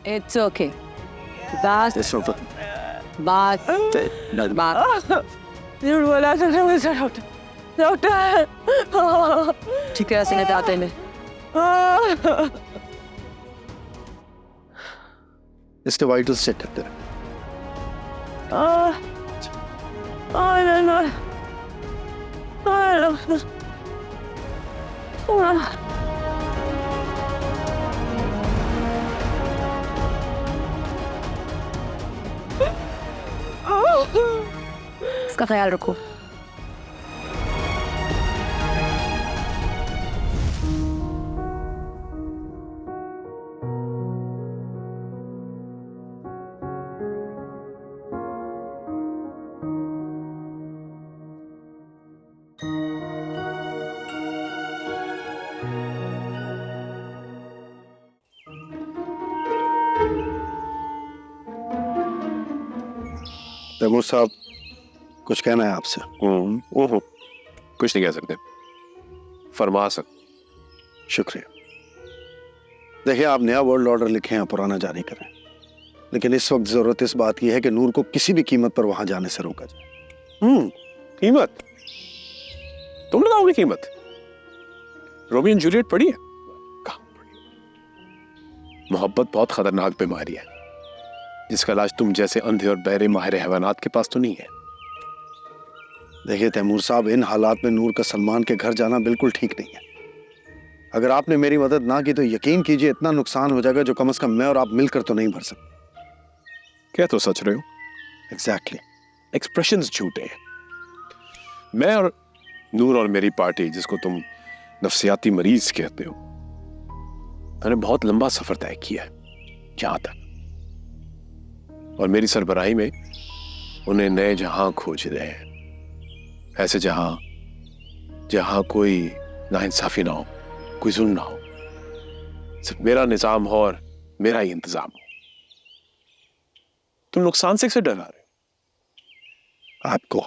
It's okay. बस बस झूठ बोला था मुझसे डॉक्टर। डॉक्टर ठीक है, ऐसे नहीं आते में इसके वाइटल्स चेक करते रहे। इसका ख्याल रखो। तैमूर साहब, कुछ कहना है आपसे? ओहो, कुछ नहीं कह सकते, फरमा सकते। शुक्रिया। देखिए, आप नया वर्ल्ड ऑर्डर लिखे हैं, पुराना जारी करें, लेकिन इस वक्त जरूरत इस बात की है कि नूर को किसी भी कीमत पर वहां जाने से रोका जाए। कीमत? तुम लगाओगे कीमत? रोमियो एंड जूलियट पढ़ी है? कहाँ पढ़ी? मोहब्बत बहुत खतरनाक बीमारी है जिसका इलाज तुम जैसे अंधे और बहरे माहिर हैवानात के पास तो नहीं है। देखिए तैमूर साहब, इन हालात में नूर का सलमान के घर जाना बिल्कुल ठीक नहीं है। अगर आपने मेरी मदद ना की तो यकीन कीजिए इतना नुकसान हो जाएगा जो कम से कम मैं और आप मिलकर तो नहीं भर सकते। क्या तो सच रहे हो? एग्जैक्टली। एक्सप्रेशंस झूठे हैं। मैं और नूर और मेरी पार्टी, जिसको तुम नफ्सियाती मरीज कहते हो, मैंने बहुत लंबा सफर तय किया है जहां तक, और मेरी सरबराही में उन्हें नए जहां खोज रहे हैं, ऐसे जहां कोई नाइंसाफी ना हो, कोई जुल्म ना हो, सिर्फ मेरा निजाम हो और मेरा ही इंतजाम हो। तुम नुकसान से डरा रहे हो? आपको,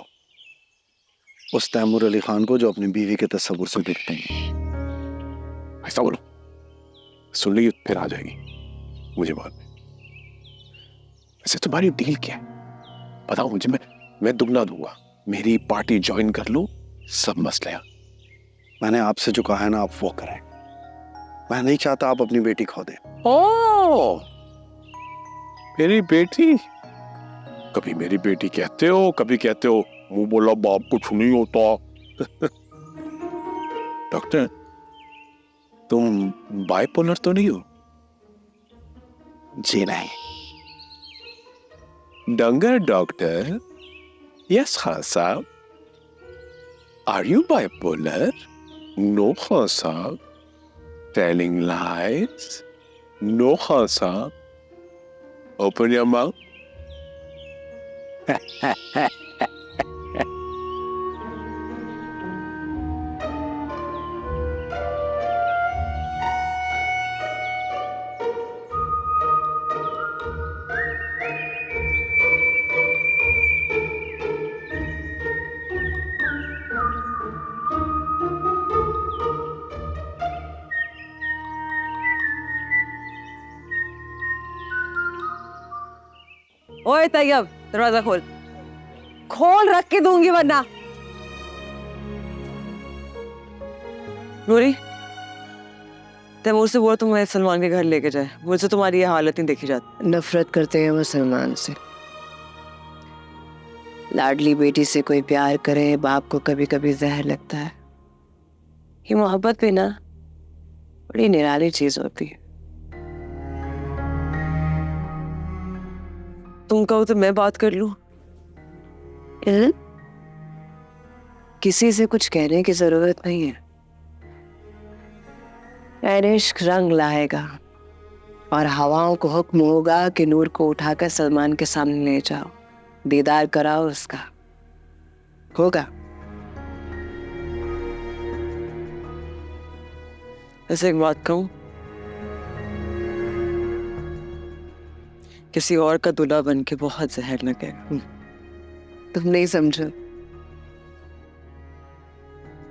उस तैमूर अली खान को जो अपनी बीवी के तस्वुर से देखते हैं। ऐसा बोलो, सुन ली फिर आ जाएगी मुझे बाद में। वैसे तुम्हारी डील क्या है बताओ मुझे, मैं दुगना दूंगा। मेरी पार्टी ज्वाइन कर लो, सब मसले। मैंने आपसे जो कहा है ना, आप वो करें। मैं नहीं चाहता आप अपनी बेटी खो दें। ओ, मेरी बेटी? कभी मेरी बेटी कहते हो, कभी कहते हो मुंह बोला बाप कुछ नहीं होता। डॉक्टर, तुम बाइपोलर तो नहीं हो? जी नहीं। डंगर डॉक्टर, यस खान साहब। Are you bipolar? No Khan साहब। Telling lies? नो खान साहब। Open your mouth. ओए तैयब, दरवाजा खोल। खोल, रख के दूंगी वरना। नूरी, तैमूर से बोल तुम्हें सलमान के घर लेके जाए। मुझसे तुम्हारी ये हालत नहीं देखी जाती। नफरत करते हैं वो सलमान से। लाडली बेटी से कोई प्यार करे, बाप को कभी कभी जहर लगता है। ये मोहब्बत भी ना बड़ी निराली चीज होती है। तुम कहो तो मैं बात कर लूं? किसी से कुछ कहने की जरूरत नहीं है। इश्क रंग लाएगा और हवाओं को हुक्म होगा कि नूर को उठाकर सलमान के सामने ले जाओ, दीदार कराओ उसका। होगा। ऐसे एक बात कहूं, किसी और का दूल्हा बन के बहुत जहर लगेगा। तुम नहीं समझो।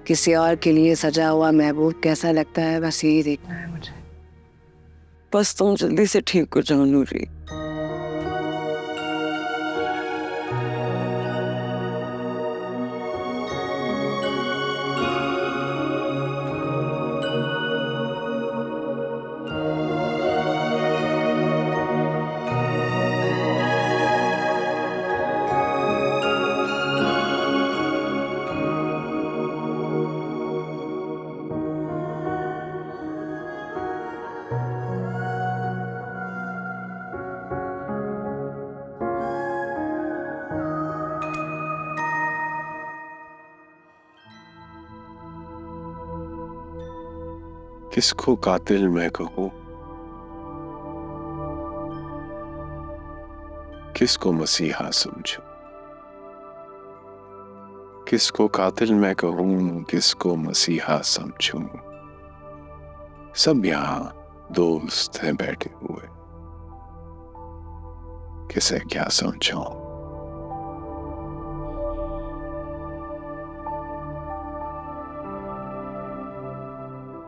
किसी और के लिए सजा हुआ महबूब कैसा लगता है, बस यही देखना है मुझे। बस तुम जल्दी से ठीक हो जाओ नूरी। किसको कातिल मैं कहूं, किसको मसीहा समझूं? किसको कातिल मैं कहूं, किसको मसीहा समझूं? सब यहां दोस्त हैं बैठे हुए, किसे क्या समझाऊं?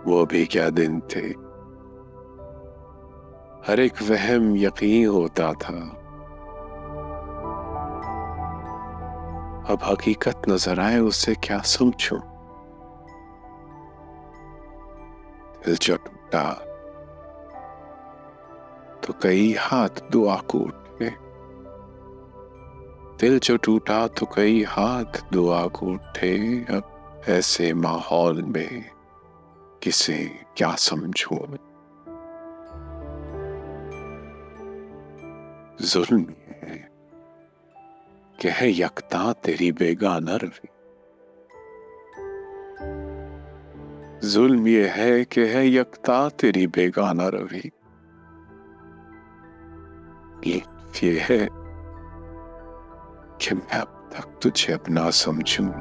वो भी क्या दिन थे, हर एक वहम यकीन होता था। अब हकीकत नजर आए, उससे क्या समझूं? दिल जो टूटा तो कई हाथ दुआ को उठे, दिल जो टूटा तो कई हाथ दुआ को उठे। अब ऐसे माहौल में किसे क्या समझूं? जुल्म ये है कि है यकता तेरी बेगाना रवि, जुल्म ये है कि है यकता तेरी बेगाना रवि। लुत्फ ये है कि मैं अब तक तुझे अपना समझूं।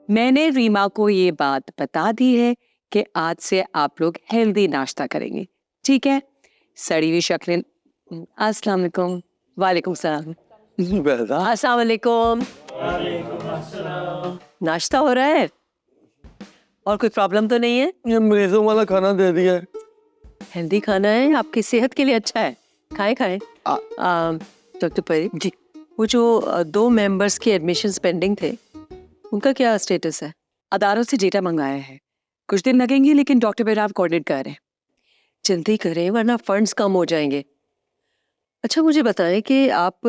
मैंने रीमा को ये बात बता दी है कि आज से आप लोग हेल्दी नाश्ता करेंगे, ठीक है? सड़ी हुई शक्लें। अस्सलाम वालेकुम। वालेकुम सलाम। अस्सलाम वालेकुम। नाश्ता हो रहा है और कोई प्रॉब्लम तो नहीं है? ये मरीजों वाला खाना दे दिया है। हेल्दी खाना है, आपकी सेहत के लिए अच्छा है, खाएं खाएं। डॉक्टर परी जी, वो जो 2 मेंबर्स के एडमिशंस पेंडिंग थे, उनका क्या स्टेटस है? अदालत से डेटा मंगाया है, कुछ दिन लगेंगे लेकिन डॉक्टर बेराम कोऑर्डिनेट कर रहे हैं। जल्दी करें वरना फंड्स कम हो जाएंगे। अच्छा मुझे बताएं कि आप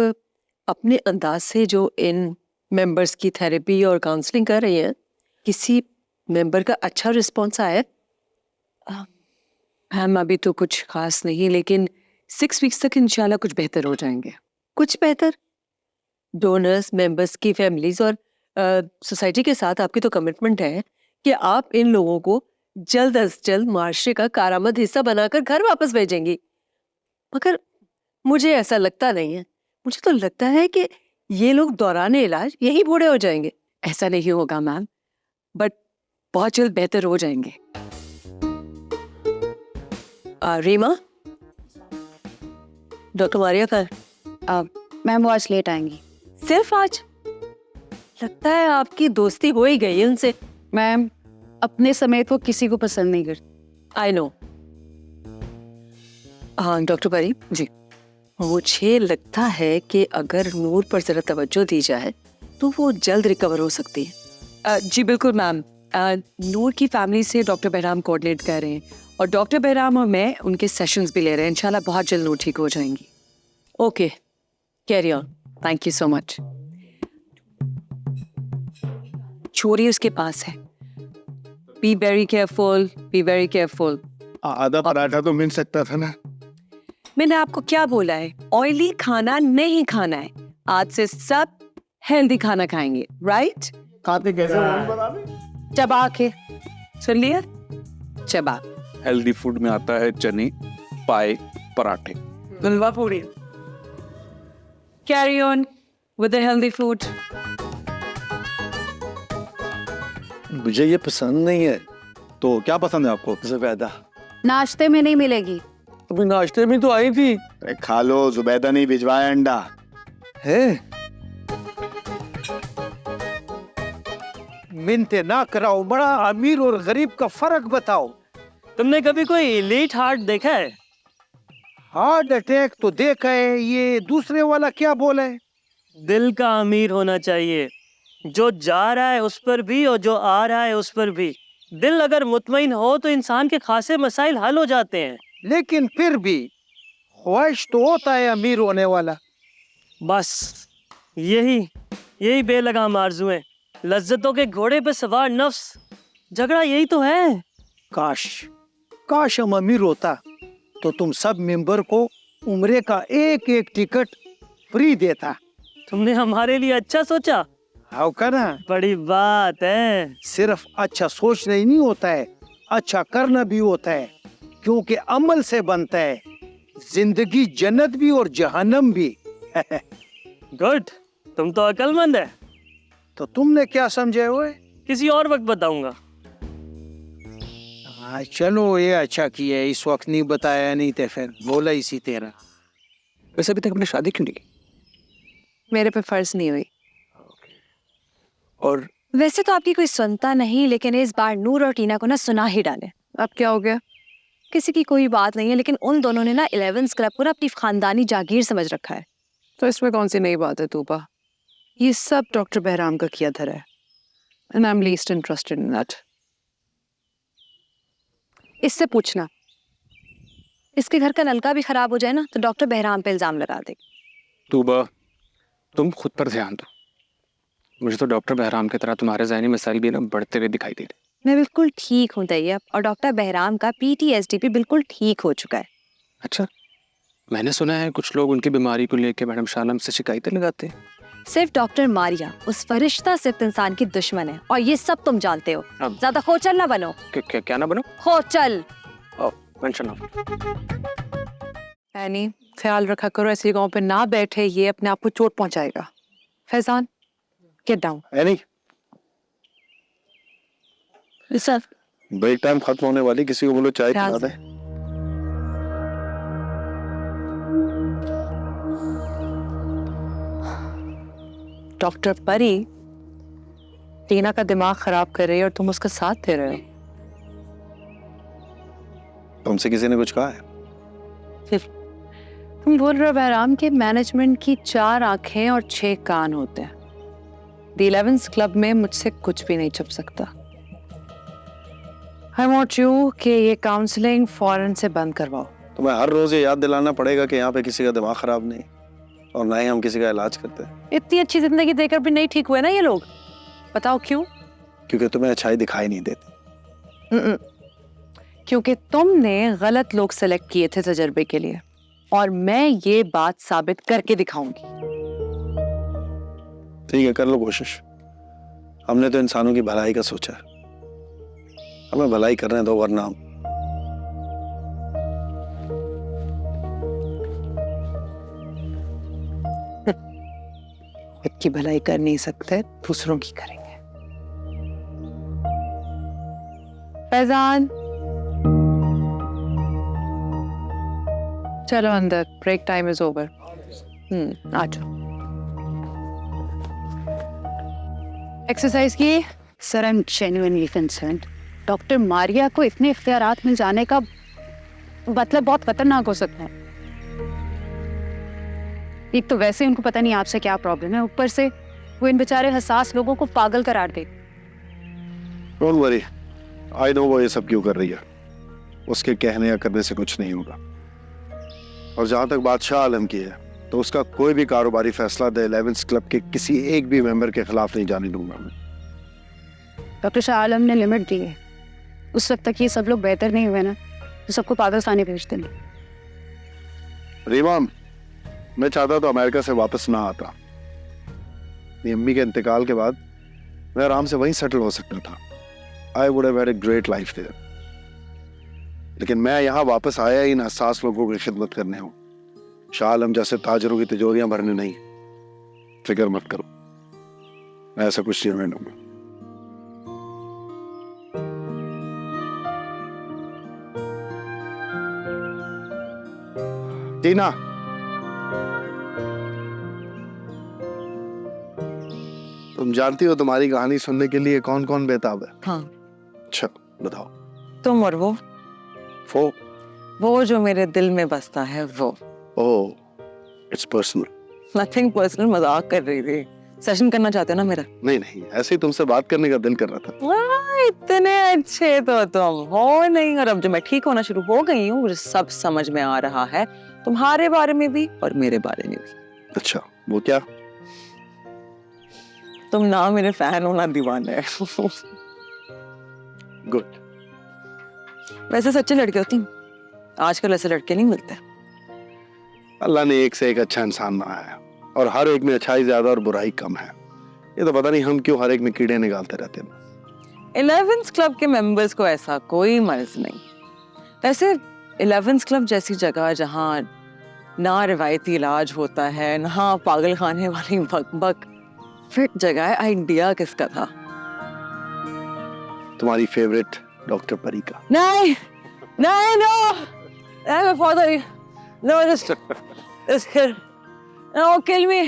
अपने अंदाज से जो इन मेंबर्स की थेरेपी और काउंसलिंग कर रही हैं, किसी मेंबर का अच्छा रिस्पॉन्स आया? मैम अभी तो कुछ खास नहीं, लेकिन 6 वीक्स तक इंशाल्लाह कुछ बेहतर हो जाएंगे। कुछ बेहतर? डोनर्स, मेंबर्स की फैमिलीज और सोसाइटी के साथ आपकी तो कमिटमेंट है कि आप इन लोगों को जल्द अज जल्द माशरे का कारामद हिस्सा बनाकर घर वापस भेजेंगी, मगर मुझे ऐसा लगता नहीं है। मुझे तो लगता है कि ये लोग दौरान इलाज यही बूढ़े हो जाएंगे। ऐसा नहीं होगा मैम, बट बहुत जल्द बेहतर हो जाएंगे। रीमा, डॉक्टर मारिया का मैम वो आज लेट आएंगी। सिर्फ आज? लगता है आपकी दोस्ती हो ही गई है उनसे। मैम अपने समेत वो किसी को पसंद नहीं करती। I know. हाँ डॉक्टर परी जी, मुझे लगता है कि अगर नूर पर जरा तवज्जो दी जाए तो वो जल्द रिकवर हो सकती है। जी बिल्कुल मैम, नूर की फैमिली से डॉक्टर बहराम कोऑर्डिनेट कर रहे हैं और डॉक्टर बहराम और मैं उनके सेशंस भी ले रहे हैं। इंशाल्लाह बहुत जल्द नूर ठीक हो जाएंगी। Okay, carry on. Thank you so much. चोरी उसके पास है, be very careful, be very careful. आधा पराठा तो मिल सकता था ना। मैंने आपको क्या बोला है, ऑयली खाना नहीं खाना है। आज से सब हेल्दी खाना खाएंगे, राइट? खाते कैसे बता दे। चबा के, सुन लिया? चबा। हेल्दी फूड में आता है चने, पाए, पराठे। हलवा पूरी। Carry on with the healthy food. मुझे ये पसंद नहीं है। तो क्या पसंद है आपको? ज़्यादा नाश्ते में नहीं मिलेगी। अभी नाश्ते में तो आई थी। अरे खा लो, जुबैदा नहीं भिजवाया अंडा है मिनते ना कराओ, बड़ा अमीर और गरीब का फर्क बताओ। तुमने कभी कोई एलीट हार्ट देखा है? हार्ट अटैक तो देखा है, ये दूसरे वाला क्या बोला है? दिल का अमीर होना चाहिए, जो जा रहा है उस पर भी और जो आ रहा है उस पर भी। दिल अगर मुतमईन हो तो इंसान के खासे मसाइल हल हो जाते हैं। लेकिन फिर भी ख्वाहिश तो होता है अमीर होने वाला। बस यही बेलगाम आरज़ू है, लज्जतों के घोड़े पे सवार नफ्स। झगड़ा यही तो है। काश हम अमीर होता तो तुम सब मेंबर को उम्रे का एक एक टिकट फ्री देता। तुमने हमारे लिए अच्छा सोचा। हाउ करना, बड़ी बात है। सिर्फ अच्छा सोचना ही नहीं होता है, अच्छा करना भी होता है, क्योंकि अमल से बनता है जिंदगी, जन्नत भी और जहन्नम भी। गुड, तुम तो अक्लमंद है। तो तुमने क्या समझे हुए? किसी और वक्त बताऊंगा। हाँ चलो, ये अच्छा किया, इस वक्त नहीं बताया, नहीं तो फिर बोला इसी तेरा। वैसे अभी तक हमने शादी क्यों नहीं की? मेरे पे फर्ज नहीं हुई। और वैसे तो आपकी कोई सुनता नहीं, लेकिन इस बार नूर और टीना को ना सुना ही डाले। अब क्या हो गया? किसी की कोई बात नहीं है, लेकिन उन दोनों ने ना 11 क्लब को ना अपनी खानदानी जागीर समझ रखा है। तो इसमें कौन सी नई बात है तूबा? ये सब डॉक्टर बहराम का किया धरा है, and I am least interested in that. इससे पूछना, इसके घर का नलका भी खराब हो जाए ना तो डॉक्टर बहराम पे इल्जाम लगा दे। तूबा, तुम खुद पर ध्यान दो। मुझे तो डॉक्टर बहराम की तरह तुम्हारे ज़हनी मसाइल भी ना बढ़ते हुए दिखाई दे रहे। मैं बिल्कुल ठीक हूँ तैयब, और डॉक्टर बहराम का PTSD भी बिल्कुल ठीक हो चुका है। अच्छा, मैंने सुना है कुछ लोग उनकी बीमारी को लेकर मैडम शालम से शिकायतें लगाते हैं। सिर्फ डॉक्टर मारिया उस फरिश्ता सिर्फ इंसान की दुश्मन है, और ये सब तुम जानते हो। ज्यादा खोचल ना बनो। क्या ना बनो? खोचल। Mention of. एनी, ख्याल रखा करो, ऐसी जगहों पे ना बैठे, ये अपने आप को चोट पहुंचाएगा। Faizan, get down. Any, sir, break time खत्म होने वाली, किसी को बोलो चाय पिला दे। डॉक्टर परी टीना का दिमाग खराब कर रही है और तुम उसका साथ दे रहे हो। तुमसे किसी ने कुछ कहा है? तुम बोल रहे हो बहराम के मैनेजमेंट की 4 आंखें और 6 कान होते हैं। द 11 क्लब में मुझसे कुछ भी नहीं छुप सकता। आई वांट यू कि ये काउंसलिंग फौरन से बंद करवाओ। तुम्हें हर रोज ये याद दिलाना पड़ेगा कि यहाँ पे किसी का दिमाग खराब नहीं, और ना ही हम किसी का इलाज करते हैं। इतनी अच्छी जिंदगी देकर भी नहीं ठीक हुए ना ये लोग। बताओ क्यों? क्योंकि तुम्हें अच्छाई दिखाई नहीं देती। क्योंकि तुमने गलत लोग सेलेक्ट किए थे तजर्बे के लिए, और मैं ये बात साबित करके दिखाऊंगी। ठीक है, कर लो कोशिश। हमने तो इंसानों की भलाई का सोचा है, हमें भलाई करने दो, वरना हम खुद की भलाई कर नहीं सकते, दूसरों की करेंगे। फैजान, चलो अंदर, ब्रेक टाइम इज ओवर। आ जाओ। एक्सरसाइज की। Sir, I am genuinely concerned. Doctor Maria को इतने इख्तियारात मिल जाने का मतलब बहुत खतरनाक हो सकता है। एक तो वैसे उनको पता नहीं आपसे क्या प्रॉब्लम है, ऊपर से वो इन बेचारे हसास लोगों को पागल करार दे। डोंट वरी, आई नो वो ये सब क्यों कर रही है। उसके कहने या करने से कुछ नहीं होगा। और जहां तक बात शाह आलम की है, तो उसका कोई भी कारोबारी फैसला द 11 क्लब के किसी एक भी मेंबर के खिलाफ नहीं जाने दूंगा मैं। डॉक्टर शाह आलम ने लिमिट दी है। उस वक्त तक ये सब लोग बेहतर नहीं हुए ना, तो सबको पाकिस्तान भेज देंगे। रीमा, मैं चाहता तो अमेरिका से वापस ना आता। मेरी अम्मी के इंतकाल के बाद मैं आराम से वहीं सेटल हो सकता था। I would have had a great life there. लेकिन मैं यहाँ वापस आया ही इन हसास लोगों की खिदमत करने हूँ, शाह आलम जैसे ताजरों की तिजोरियां भरने नहीं। फिक्र मत करो, मैं ऐसा कुछ नहीं रहूंगा। टीना, तुम जानती हो तुम्हारी कहानी सुनने के लिए कौन कौन बेताब है? हाँ। अच्छा बताओ। तुम और वो जो मेरे दिल में बसता है वो। ओह, इट्स पर्सनल। नथिंग पर्सनल, मजाक कर रही थी। सेशन करना चाहते हो ना मेरा? नहीं नहीं, ऐसे ही तुमसे बात करने का दिल कर रहा था। वाह, इतने अच्छे तो तुम हो नहीं। और अब जो मैं ठीक होना शुरू हो गई हूँ, मुझे सब समझ में आ रहा है, तुम्हारे बारे में भी और मेरे बारे में भी। अच्छा, वो क्या? तुम ना मेरे फैन हो ना दीवाने। गुड। वैसे सच्चे लड़के होती, आजकल ऐसे लड़के नहीं मिलते। अल्लाह ने एक से एक अच्छा इंसान बनाया है और हर एक में अच्छाई ज्यादा और बुराई कम है। ये तो पता नहीं हम क्यों हर एक में कीड़े निकालते रहते हैं। 11th क्लब के मेंबर्स को ऐसा कोई मर्ज नहीं। वैसे 11th क्लब जैसी जगह जहाँ ना रिवायती इलाज होता है, ना पागल खाने वाली बक फिट जगह है, आइडिया किसका था? तुम्हारी फेवरेट डॉक्टर परी का। नहीं नहीं, no father, no this kid, no, kill me,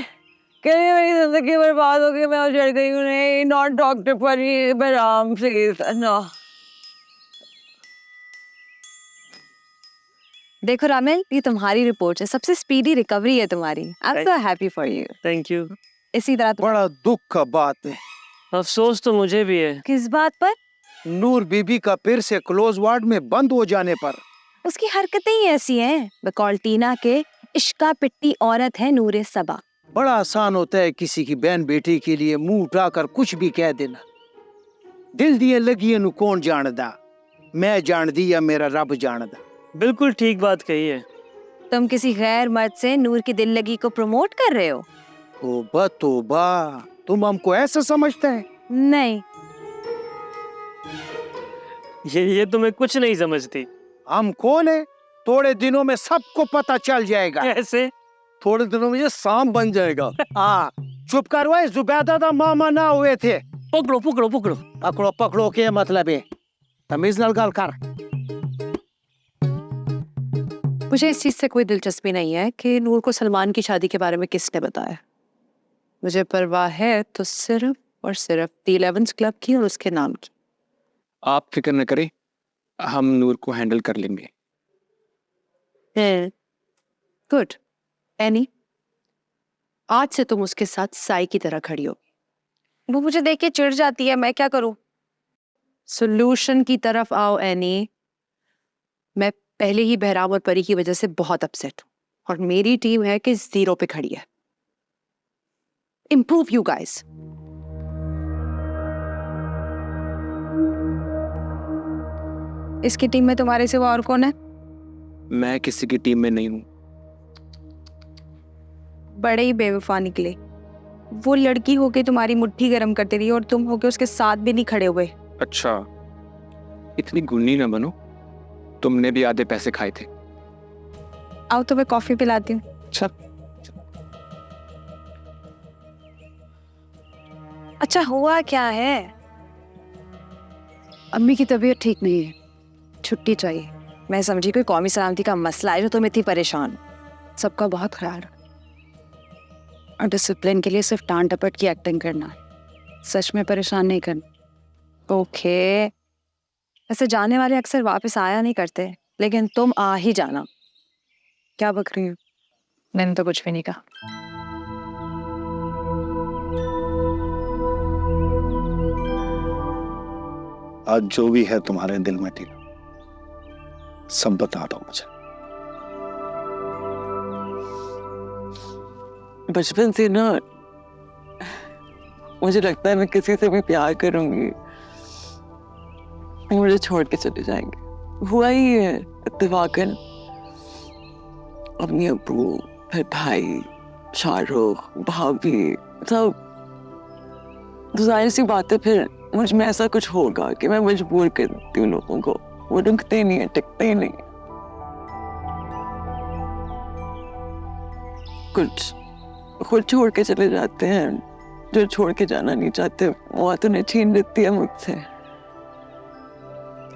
मेरी जिंदगी बर्बाद हो गई, मैं उजड़ गई हूँ। नहीं, नॉट डॉक्टर परी, बलराम प्लीज, नो। देखो रामेल, ये तुम्हारी रिपोर्ट है, सबसे स्पीडी रिकवरी है तुम्हारी। I am so happy for you. Thank you. इसी तरह बड़ा दुख का बात है। अफसोस तो मुझे भी है। किस बात पर? नूर बीबी का फिर से क्लोज वार्ड में बंद हो जाने पर। उसकी हरकतें ही ऐसी हैं। बकौल टीना के इश्का पिट्टी औरत है नूरे सबा। बड़ा आसान होता है किसी की बहन बेटी के लिए मुंह उठाकर कुछ भी कह देना। दिल दिए लगी नु कौन जानदा, मैं जान दी या मेरा रब जानदा। बिल्कुल ठीक बात कही है। तुम किसी गैर मर्द से नूर की दिल लगी को प्रमोट कर रहे हो? तोबा तोबा, तुम हमको ऐसा समझते हैं? नहीं, ये तुम्हें कुछ नहीं समझती। हम कौन है? थोड़े दिनों में सबको पता चल जाएगा। ऐसे थोड़े दिनों में ये सांप बन जाएगा। हाँ, चुप करवाए, जुबैदा दा मामा ना हुए थे। पकड़ो पकड़ो पकड़ो पकड़ो पकड़ो के मतलब है तमीज नाल गल कर। मुझे इस चीज से कोई दिलचस्पी नहीं है कि नूर को सलमान की शादी के बारे में किसने बताया। मुझे परवाह है तो सिर्फ और सिर्फ द 11th क्लब की और उसके नाम की। आप फिक्र न करें, हम नूर को हैंडल कर लेंगे। गुड। एनी, आज से तुम उसके साथ साई की तरह खड़ी हो। वो मुझे देख के चिढ़ जाती है, मैं क्या करूं? सोल्यूशन की तरफ आओ एनी। मैं पहले ही बहराम और परी की वजह से बहुत अपसेट हूं और मेरी टीम है कि 0 पे खड़ी है। Improve you guys. इसकी टीम में तुम्हारे सिवा और कौन है? मैं किसी की टीम में नहीं हूँ। बड़े ही बेवफा निकले। वो लड़की होके तुम्हारी मुट्ठी गर्म करती रही और तुम होके उसके साथ भी नहीं खड़े हुए। अच्छा, इतनी गुन्नी ना बनो, तुमने भी आधे पैसे खाए थे। आओ तो मैं कॉफी पिलाती हूँ। अच्छा, हुआ क्या है? अम्मी की तबीयत ठीक नहीं है, छुट्टी चाहिए। मैं समझी कोई कौमी सलामती का मसला है जो तुम इतनी परेशान हो। सबका बहुत ख्याल रखना और डिसिप्लिन के लिए सिर्फ टांट टपट की एक्टिंग करना है, सच में परेशान नहीं करना। ओके। वैसे जाने वाले अक्सर वापस आया नहीं करते, लेकिन तुम आ ही जाना। क्या बक रही हो? मैंने तो कुछ भी नहीं कहा। आज जो भी है तुम्हारे दिल में टीना, सब बता दो मुझे। बचपन से ना मुझे लगता है मैं किसी से भी प्यार करूंगी, मुझे छोड़ के चले जाएंगे। हुआ ही है इत्तेफाकन। अपनी अब्बू, फिर भाई, शाहरुख, भाभी, सब। तो जाहिर सी बात है फिर मुझ में ऐसा कुछ होगा कि मैं मजबूर कर देती हूँ लोगों को। वो रुकते नहीं है, टिकते ही नहीं। कुछ खुद छोड़ के चले जाते हैं, जो छोड़ के जाना नहीं चाहते मौत उन्हें छीन लेती है मुझसे।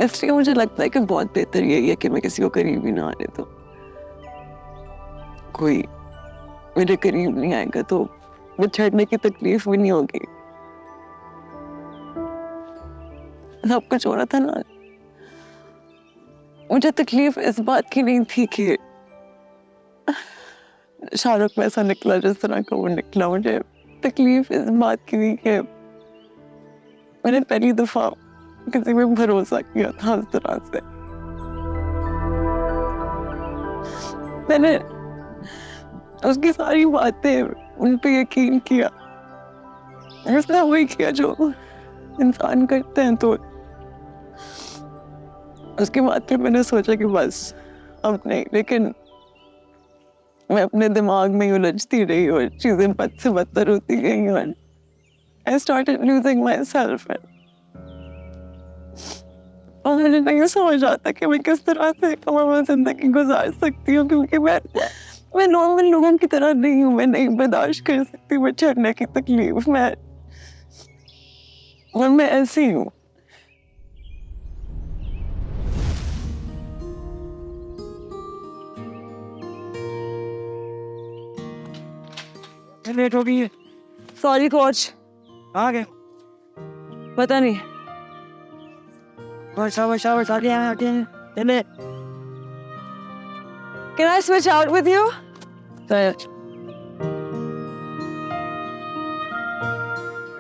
इसलिए मुझे लगता है कि बहुत बेहतर यही है कि मैं किसी को करीब ही ना आने दूं। कोई मेरे करीब नहीं आएगा तो बिछड़ने की तकलीफ भी नहीं होगी। सब कुछ हो रहा था ना, मुझे तकलीफ इस बात की नहीं थी कि शाहरुख में ऐसा निकला जिस तरह का वो निकला। मुझे तकलीफ इस बात की थी कि मैंने पहली दफा किसी पे भरोसा किया था उस तरह से। मैंने उसकी सारी बातें उन पे यकीन किया, उसने वही किया जो इंसान करते हैं। तो उसके बाद फिर मैंने सोचा कि बस अब नहीं, लेकिन मैं अपने दिमाग में ही उलझती रही और चीजें बद से बदतर होती गई और I started losing myself. और मुझे नहीं समझ आता कि मैं किस तरह से कमाल जिंदगी गुजार सकती हूँ, क्योंकि मैं नॉर्मल लोगों की तरह नहीं हूँ। मैं नहीं बर्दाश्त कर सकती बिछड़ने की तकलीफ। मैं ऐसी हूँ। लेट हो गई है। Sorry coach. आ गए। पता नहीं। शावर आ गया। चले। Can I switch out with you?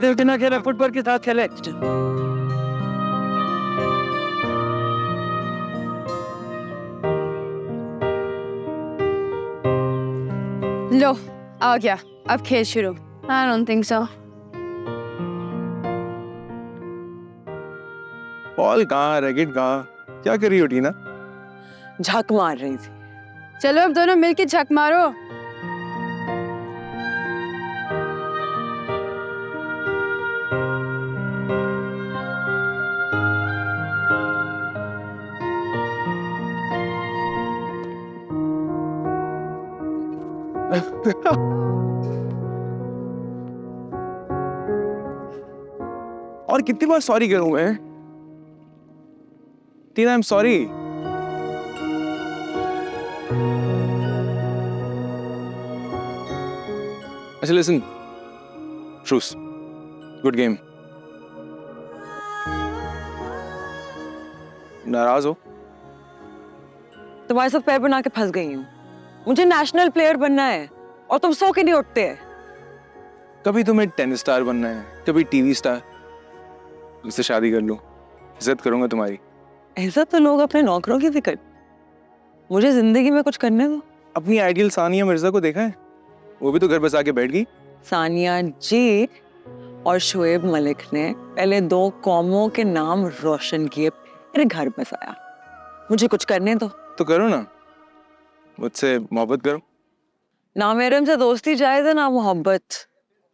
देव ना खेले, फुटबॉल के साथ खेले। लो आ गया, अब खेल शुरू। I don't think so. Ball कहाँ, रैकेट कहाँ, क्या कर रही हो टीना? झक मार रही थी। चलो अब दोनों मिलके झक मारो। और कितनी बार सॉरी करूं मैं? टीना, आई एम सॉरी। अच्छा लिसन, ट्रूस, गुड गेम। नाराज हो? तुम्हारे साथ पैर बना के फंस गई हूँ। मुझे नेशनल प्लेयर बनना है और तुम सो के नहीं उठते हैं। कभी तुम्हें टेनिस स्टार बनना है, कभी टीवी स्टार। मुझसे शादी कर लो, इज्जत करूंगा तुम्हारी। ऐसा तो लोग अपने नौकरों की भी कर, मुझे जिंदगी में कुछ करने दो। अपनी आइडियल सानिया मिर्जा को देखा है? वो भी तो घर बसा के बैठ गई। सानिया जी और शोएब मलिक ने पहले 2 कौमों के नाम रोशन किए, फिर घर बसाया। मुझे कुछ करने दो। तो करो ना, मुझसे मोहब्बत करो। ना मेरे हमसे दोस्ती जायज है ना मोहब्बत।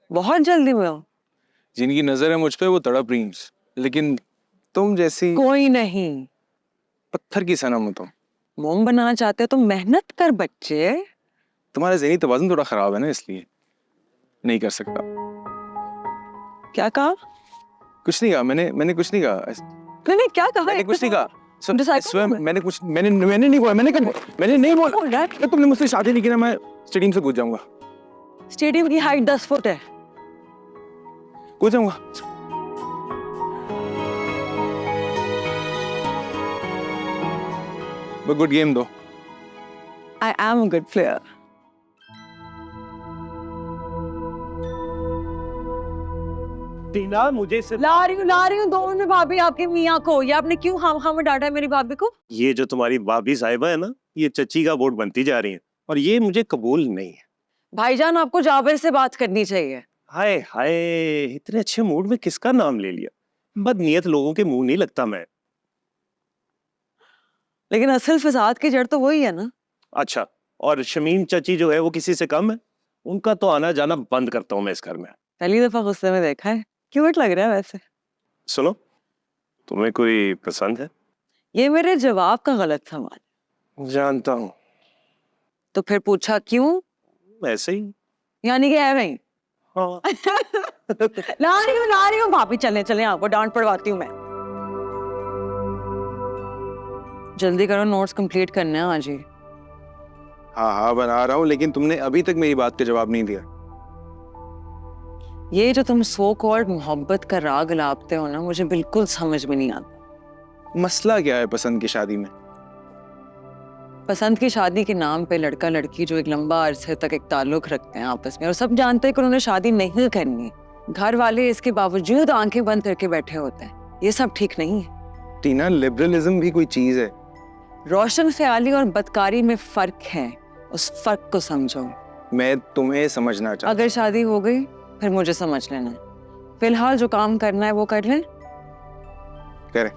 बहुत जल्दी में हो। जिनकी नजर है मुझ पे वो तड़प रही हैं, लेकिन तुम जैसी कोई नहीं। पत्थर की सनम हो तुम। मोम बनाना चाहते हो तो मेहनत कर बच्चे। तुम्हारा ज़हनी तवाज़ुन थोड़ा खराब है ना, इसलिए नहीं कर सकता। क्या कहा? कुछ नहीं कहा, मैंने कुछ नहीं कहा। मैंने क्या कहा? मैंने कुछ नहीं कहा। मैंने नहीं बोला। मैंने नहीं बोला। तुमने मुझसे शादी नहीं की ना, मैं स्टेडियम से कूद जाऊंगा। स्टेडियम की हाइट 10 फुट है। कूद जाऊंगा। गुड गेम दो। I am a good player. टीना, मुझे से ला रही हूँ 2 मिनट में भाभी आपके मियाँ को। ये आपने क्यों खाम डांटा है मेरी भाभी को? ये जो तुम्हारी भाभी साहिबा है ना, ये चच्ची का वोट बनती जा रही है और ये मुझे कबूल नहीं है। भाईजान, आपको जाबिर से बात करनी चाहिए। हाय हाय, इतने अच्छे मूड में किसका नाम ले लिया? बदनीयत लोगों के मुंह नहीं लगता मैं। लेकिन असल फसाद की जड़ तो वही है ना। अच्छा, और शमीम चची जो है वो किसी से कम है? उनका तो आना जाना बंद करता हूँ मैं इस घर में। पहली दफा गुस्से में देखा है। क्यूट लग रहा है वैसे। सुनो, तुम्हें कोई पसंद है? ये मेरे जवाब का गलत सवाल। जानता हूँ। तो फिर पूछा क्यों? ऐसे ही। यानी कि है नहीं। हाँ। ला रही हूँ भाभी, चले आपको डांट पड़वाती हूँ मैं। जल्दी करो, नोट्स कंप्लीट करने हैं आज ही। हाँ हाँ बना रहा हूँ, लेकिन तुमने अभी तक मेरी बात का जवाब नहीं दिया। ये जो तुम सो कॉल्ड मोहब्बत का राग लापते हो ना, मुझे बिल्कुल समझ में नहीं आता। मसला क्या है पसंद की शादी में? पसंद की शादी के नाम पे लड़का लड़की जो एक लंबा अरसे तक एक ताल्लुक रखते हैं आपस में, और सब जानते हैं कि उन्होंने शादी नहीं करनी, घर वाले इसके बावजूद आंखें बंद करके बैठे होते हैं, ये सब ठीक नहीं है। टीना, लिबरलिज्म भी कोई चीज है। रोशन ख्याली और बदकारी में फर्क है, उस फर्क को समझो। मैं तुम्हें समझना चाहता। अगर शादी हो गई फिर मुझे समझ लेना, फिलहाल जो काम करना है वो कर लें। करें।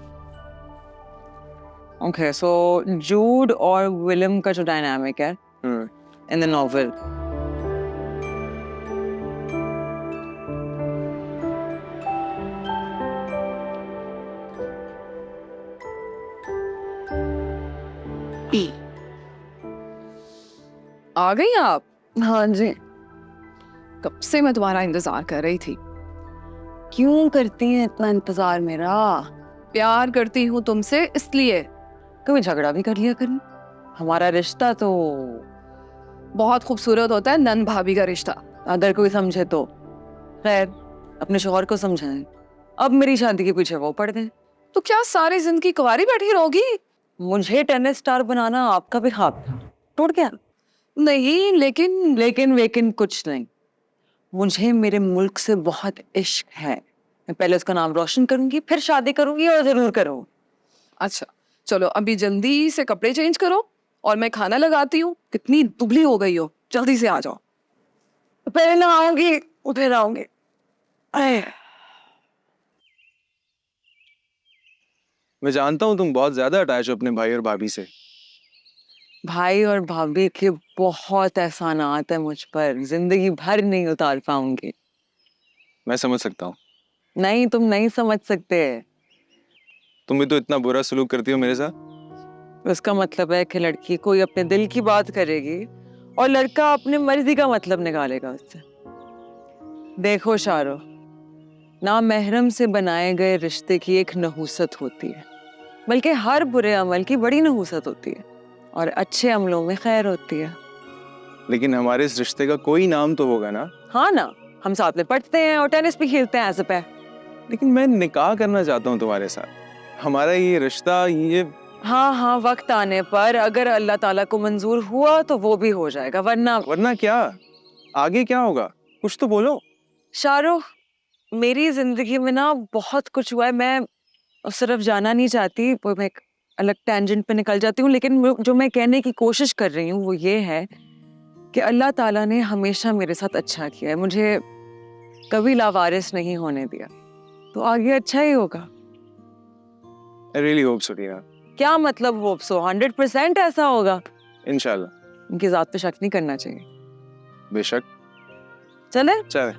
ओके, सो जूड और विलियम का जो डायनामिक है इन द नॉवेल, आ गई आप? हाँ जी। कब से मैं तुम्हारा इंतजार कर रही थी। क्यों करती हैं इतना इंतजार मेरा? प्यार करती हूँ तुमसे इसलिए। कभी झगड़ा भी कर लिया करें, हमारा रिश्ता तो बहुत खूबसूरत होता है नन भाभी का रिश्ता। अगर कोई समझे तो खैर, अपने शौहर को समझाएं। अब मेरी शादी के पीछे वो पड़ गए। तो क्या सारी जिंदगी कुंवारी बैठी रहोगी? मुझे टेनिस स्टार बनाना आपका भी ख्वाब था, टूट गया। नहीं, लेकिन वेकिन कुछ नहीं। मुझे मेरे मुल्क से बहुत इश्क है। मैं पहले उसका नाम रोशन करूंगी, फिर शादी करूंगी, और जरूर करूंगी। अच्छा चलो, अभी जल्दी से कपड़े चेंज करो और मैं खाना लगाती हूँ। कितनी दुबली हो गई हो, जल्दी से आ जाओ। पहले नहाऊंगी फिर आऊंगी। मैं जानता हूँ तुम बहुत ज्यादा अटैच हो अपने भाई और भाभी से। भाई और भाभी के बहुत एहसानात है मुझ पर, जिंदगी भर नहीं उतार पाऊंगी। मैं समझ सकता हूँ। नहीं, तुम नहीं समझ सकते। तुम भी तो इतना बुरा सलूक करती हो मेरे साथ। उसका मतलब है कि लड़की कोई अपने दिल की बात करेगी और लड़का अपने मर्जी का मतलब निकालेगा उससे। देखो शारो, ना महरम से बनाए गए रिश्ते की एक नहूसत होती है, बल्कि हर बुरे अमल की बड़ी नहूसत होती है, और अच्छे अमलों में खैर होती है। लेकिन हमारे इस रिश्ते का कोई नाम तो होगा ना? हाँ ना, हम साथ में पढ़ते हैं और टेनिस भी खेलते हैं एज अ पेयर। लेकिन मैं निकाह करना चाहता हूँ तुम्हारे साथ। हमारा ये रिश्ता, ये हाँ, वक्त आने पर अगर अल्लाह ताला को मंजूर हुआ तो वो भी हो जाएगा, वरना क्या? आगे क्या होगा? कुछ तो बोलो। शाहरुख, मेरी जिंदगी में ना बहुत कुछ हुआ है। मैं उस तरफ जाना नहीं चाहती, वो मैं एक अलग टेंजेंट पे निकल जाती हूँ। लेकिन जो मैं कहने की कोशिश कर रही हूँ वो ये है कि अल्लाह ताला ने हमेशा मेरे साथ अच्छा किया है, मुझे कभी लावारिस नहीं होने दिया, तो आगे अच्छा ही होगा। I really hope so, टीना। क्या मतलब होप सो? 100% ऐसा होगा इंशाल्लाह। उनकी जात पे शक नहीं करना चाहिए। बेशक। चले? चले।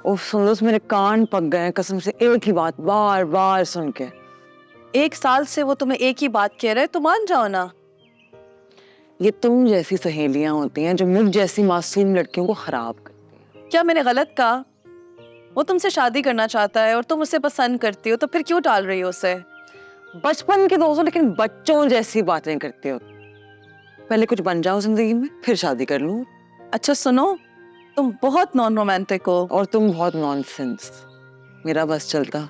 उफ, सुन, मेरे कान पक गए कसम से, एक ही बात बार बार सुन के। 1 साल से वो तुम्हें एक ही बात कह रहे हैं, तो मान जाओ ना। ये तुम जैसी सहेलियां होती हैं जो मुझ जैसी मासूम लड़कियों को खराब करती हैं। क्या मैंने गलत कहा? वो तुमसे शादी करना चाहता है और तुम उसे पसंद करती हो, तो फिर क्यों टाल रही हो उसे? बचपन के दोस्तों, लेकिन बच्चों जैसी बातें करते हो। पहले कुछ बन जाओ जिंदगी में, फिर शादी कर लूं। अच्छा सुनो, तुम बहुत नॉन रोमांटिक हो। और तुम बहुत नॉनसेंस। मेरा बस चलता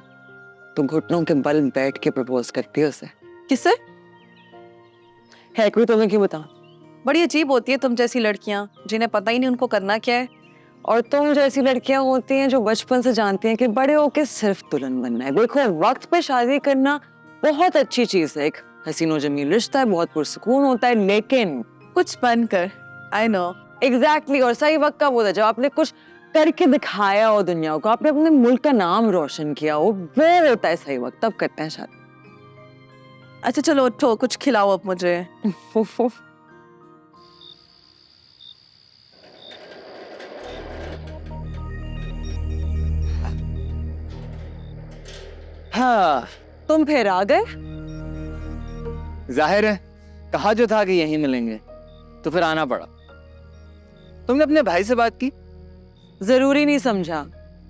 तो घुटनों के बल बैठ के प्रपोज करती हो उसे। किसे? है कोई तुम्हें क्यों बता? बड़ी अजीब होती है तुम जैसी लड़कियां, जिन्हें पता ही नहीं उनको करना क्या है। और तुम जैसी लड़कियां होती हैं जो बचपन से जानती हैं कि बड़े होके सिर्फ दुल्हन बनना है। देखो, वक्त पे शादी करना बहुत अच्छी चीज है, एक हसीनो जमील रिश्ता है, बहुत पुरसुकून होता है, लेकिन कुछ बनकर। I know exactly. और सही वक्त का वो था जब आपने कुछ करके दिखाया हो दुनिया को, आपने अपने मुल्क का नाम रोशन किया हो, वो होता है सही वक्त, तब करते हैं शादी। अच्छा चलो उठो, कुछ खिलाओ अब मुझे। हाँ, तुम फिर आ गए। जाहिर है, कहा जो था कि यहीं मिलेंगे, तो फिर आना पड़ा। तुमने अपने भाई से बात की? जरूरी नहीं समझा,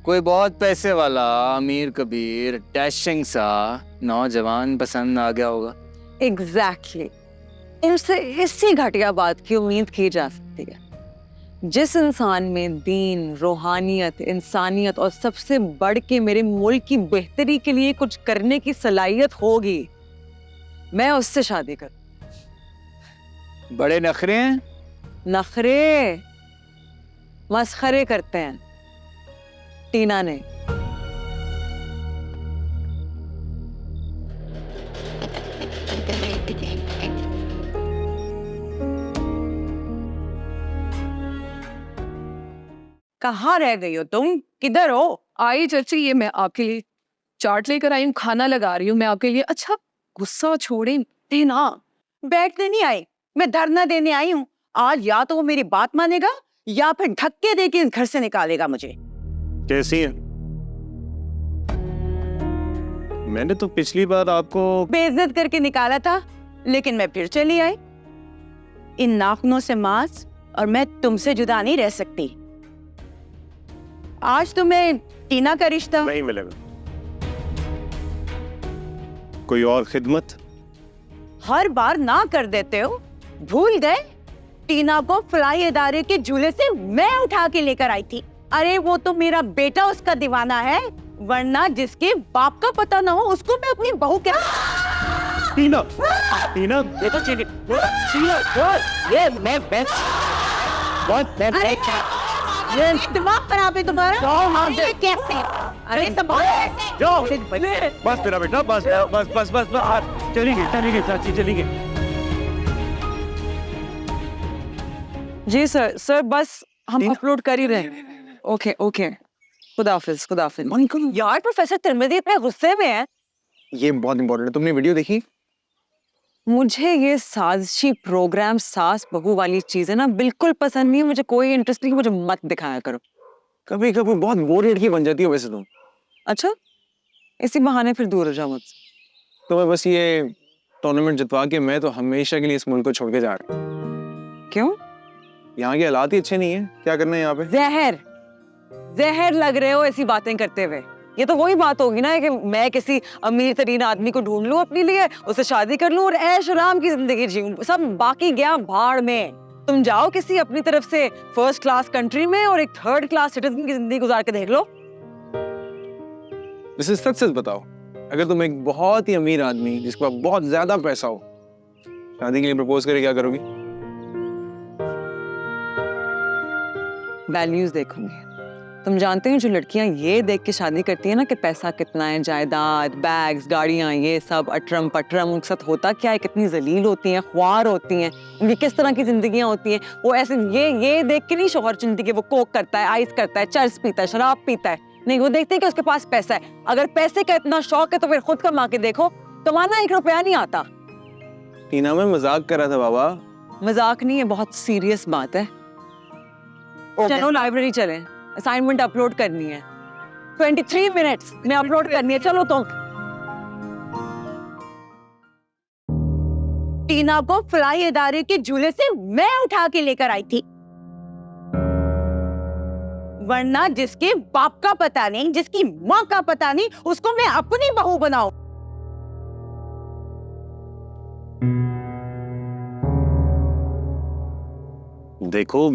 कोई बहुत पैसे वाला अमीर कबीर डैशिंग सा नौजवान पसंद आ गया होगा। एग्जैक्टली इनसे इसी घटिया बात की उम्मीद की जा सकती है। जिस इंसान में दीन, रूहानियत, इंसानियत और सबसे बढ़ के मेरे मुल्क की बेहतरी के लिए कुछ करने की सलाहियत होगी, मैं उससे शादी करूं। बड़े नखरे हैं। नखरे मस्खरे करते हैं, टीना ने। कहाँ रह गई हो तुम? किधर हो? आई चाची, ये मैं आपके लिए चाट लेकर आई हूँ, खाना लगा रही हूँ मैं आपके लिए। अच्छा गुस्सा छोड़े। टीना, बैठने नहीं आई, मैं धरना देने आई हूँ। आज या तो वो मेरी बात मानेगा या फिर धक्के देके इस घर से निकालेगा मुझे। कैसी है? मैंने तो पिछली बार आपको बेइज्जत करके निकाला था, लेकिन मैं फिर चली आई। इन नाखूनों से मांस और मैं तुमसे जुदा नहीं रह सकती। आज तुम्हें टीना का रिश्ता नहीं मिलेगा। कोई और खिदमत? हर बार ना कर देते हो। भूल गए टीना को फलाई इदारे के झूले से मैं उठा के लेकर आई थी। अरे वो तो मेरा बेटा उसका दीवाना है, वरना जिसके बाप का पता ना हो उसको मैं अपनी बहू क्या। टीना, टीना, ये तो चली ये मैं ये दिमाग खराब है तुम्हारा। ये कैसे? अरे बस तेरा बेटा, बस बस बस बस बस चलिए चाची चलिए। जी सर, सर बस हम अपलोड कर ही रहे हैं। ओके ओके, खुदा हाफिज, खुदा हाफिज। यार प्रोफेसर तिरमिज़ी इतने गुस्से में है। ये बहुत इंपॉर्टेंट है। तुमने वीडियो देखी? मुझे ये साजिशी प्रोग्राम सास बहू वाली चीजें ना बिल्कुल पसंद नहीं है। मुझे कोई इंटरेस्ट नहीं, मुझे मत दिखाया करो। कभी कभी बहुत बोरियत की बन जाती है वैसे तुम। अच्छा, इसी बहाने फिर दूर हो जाओ मुझसे। तो मैं बस ये टूर्नामेंट जितवा के मैं तो हमेशा के लिए इस मुल्क को छोड़ के जा रहा हूँ। क्यों? यहाँ के हालात ही अच्छे नहीं है। क्या करना है यहाँ पे? जहर लग रहे हो ऐसी बातें करते हुए। ये तो वही बात होगी ना कि मैं किसी अमीर तरीन आदमी को ढूंढ लूं अपने लिए, उससे शादी कर लूं और ऐश आराम की जिंदगी जीऊं। सब बाकी गया भाड़ में। तुम जाओ किसी अपनी तरफ से फर्स्ट क्लास कंट्री में और एक थर्ड क्लास सिटीजन की जिंदगी गुजार के देख लो। वैसे सच सच बताओ, अगर तुम एक बहुत ही अमीर आदमी जिसके पास बहुत ज्यादा पैसा हो शादी के लिए प्रपोज करे, क्या करोगी? वैल्यूज देखूंगी। तुम जानते हो जो लड़कियां ये देख के शादी करती है ना कि पैसा कितना है, जायदाद, बैग्स, गाड़ियां, ये सब अटरम पटरम, उनके साथ होता क्या है, कितनी जलील होती हैं, ख्वार होती हैं, उनकी किस तरह की जिंदगियां होती हैं। वो ऐसे ये देख के नहीं शोहर चुनती कि वो कोक करता है, आइस करता है, चर्च पीता है, शराब पीता है। नहीं, वो देखते हैं कि उसके पास पैसा है। अगर पैसे का इतना शौक है तो फिर खुद कमा के देखो, तुम्हारा 1 रुपया नहीं आता। टीना, मैं मजाक कर रहा था बाबा। मजाक नहीं है, बहुत सीरियस बात है। चलो लाइब्रेरी चलें, असाइनमेंट अपलोड करनी है। 23 मिनट्स में अपलोड करनी है। चलो तुम। टीना को फलाई इदारे के झूले से मैं उठा के लेकर आई थी, वरना जिसके बाप का पता नहीं, जिसकी माँ का पता नहीं, उसको मैं अपनी बहू बनाऊं। देखो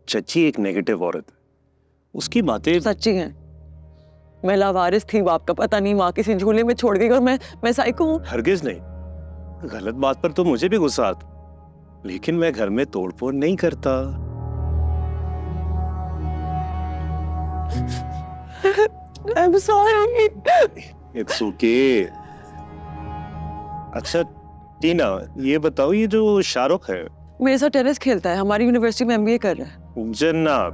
चची एक नेगेटिव औरत है, उसकी बातें सच्ची हैं। मैं लावारिस थी, बाप का पता नहीं, माँ किसी झूले में छोड़ गई और मैं साइको हूँ। हरगिज नहीं। गलत बात पर तो मुझे भी गुस्सा आता, लेकिन मैं घर में तोड़फोड़ नहीं करता। I'm sorry. It's okay. अच्छा टीना, ये बताओ, ये जो शाहरुख है मेरे साथ टेनिस खेलता है, हमारी यूनिवर्सिटी में MBA कर रहा है। जन्नत,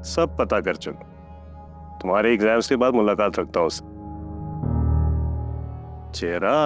सब पता कर चुका। तुम्हारे एग्जाम्स के बाद मुलाकात रखता हूँ उससे। चेहरा